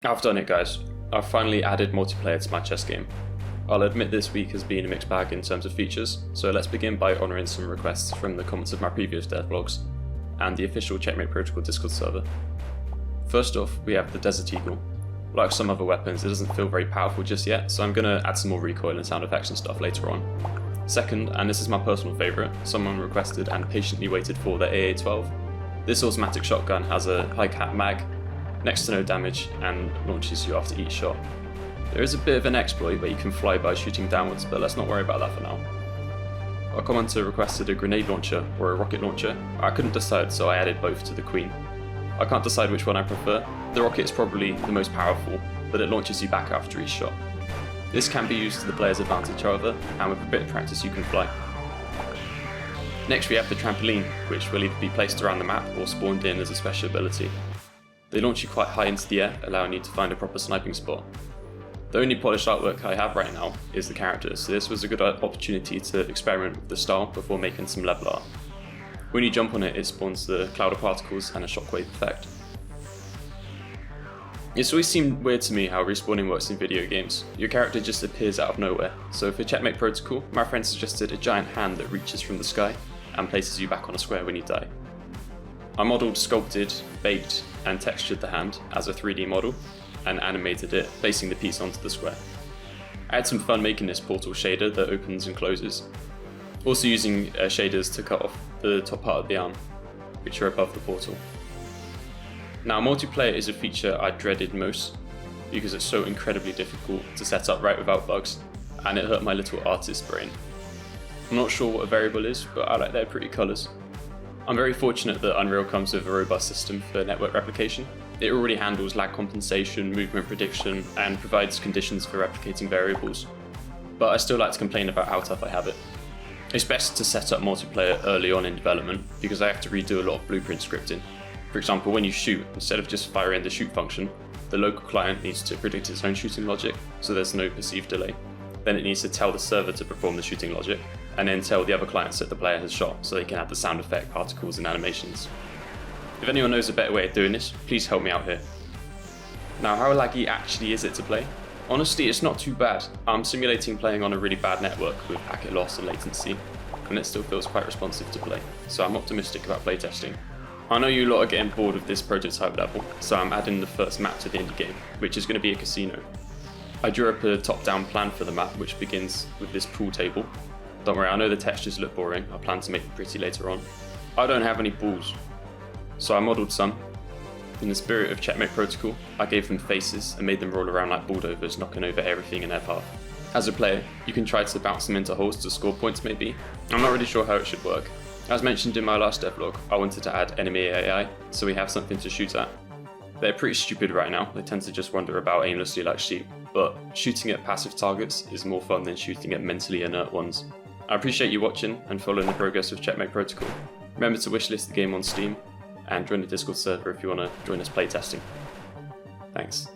I've done it, guys. I've finally added multiplayer to my chess game. I'll admit this week has been a mixed bag in terms of features, so let's begin by honouring some requests from the comments of my previous devlogs and the official Checkmate Protocol Discord server. First off, we have the Desert Eagle. Like some other weapons, it doesn't feel very powerful just yet, so I'm going to add some more recoil and sound effects and stuff later on. Second, and this is my personal favourite, someone requested and patiently waited for the AA-12. This automatic shotgun has a high cap mag, next to no damage, and launches you after each shot. There is a bit of an exploit where you can fly by shooting downwards, but let's not worry about that for now. Our commenter requested a grenade launcher or a rocket launcher. I couldn't decide, so I added both to the Queen. I can't decide which one I prefer. The rocket is probably the most powerful, but it launches you back after each shot. This can be used to the player's advantage, however, and with a bit of practice you can fly. Next we have the trampoline, which will either be placed around the map or spawned in as a special ability. They launch you quite high into the air, allowing you to find a proper sniping spot. The only polished artwork I have right now is the characters, so this was a good opportunity to experiment with the style before making some level art. When you jump on it, it spawns the cloud of particles and a shockwave effect. It's always seemed weird to me how respawning works in video games. Your character just appears out of nowhere, so for Checkmate Protocol, my friend suggested a giant hand that reaches from the sky and places you back on a square when you die. I modelled, sculpted, baked and textured the hand as a 3D model and animated it, placing the piece onto the square. I had some fun making this portal shader that opens and closes, also using shaders to cut off the top part of the arm, which are above the portal. Now multiplayer is a feature I dreaded most because it's so incredibly difficult to set up right without bugs, and it hurt my little artist brain. I'm not sure what a variable is, but I like their pretty colours. I'm very fortunate that Unreal comes with a robust system for network replication. It already handles lag compensation, movement prediction, and provides conditions for replicating variables. But I still like to complain about how tough I have it. It's best to set up multiplayer early on in development because I have to redo a lot of blueprint scripting. For example, when you shoot, instead of just firing the shoot function, the local client needs to predict its own shooting logic, so there's no perceived delay. Then it needs to tell the server to perform the shooting logic, and then tell the other clients that the player has shot, so they can add the sound effect, particles, and animations. If anyone knows a better way of doing this, please help me out here. Now, how laggy actually is it to play? Honestly, it's not too bad. I'm simulating playing on a really bad network with packet loss and latency, and it still feels quite responsive to play, so I'm optimistic about playtesting. I know you lot are getting bored of this prototype level, so I'm adding the first map to the indie game, which is going to be a casino. I drew up a top-down plan for the map, which begins with this pool table. Don't worry, I know the textures look boring, I plan to make them pretty later on. I don't have any balls, so I modelled some. In the spirit of Checkmate Protocol, I gave them faces and made them roll around like bulldozers, knocking over everything in their path. As a player, you can try to bounce them into holes to score points maybe. I'm not really sure how it should work. As mentioned in my last devlog, I wanted to add enemy AI, so we have something to shoot at. They're pretty stupid right now, they tend to just wander about aimlessly like sheep, but shooting at passive targets is more fun than shooting at mentally inert ones. I appreciate you watching and following the progress of Checkmate Protocol. Remember to wishlist the game on Steam, and join the Discord server if you want to join us playtesting. Thanks.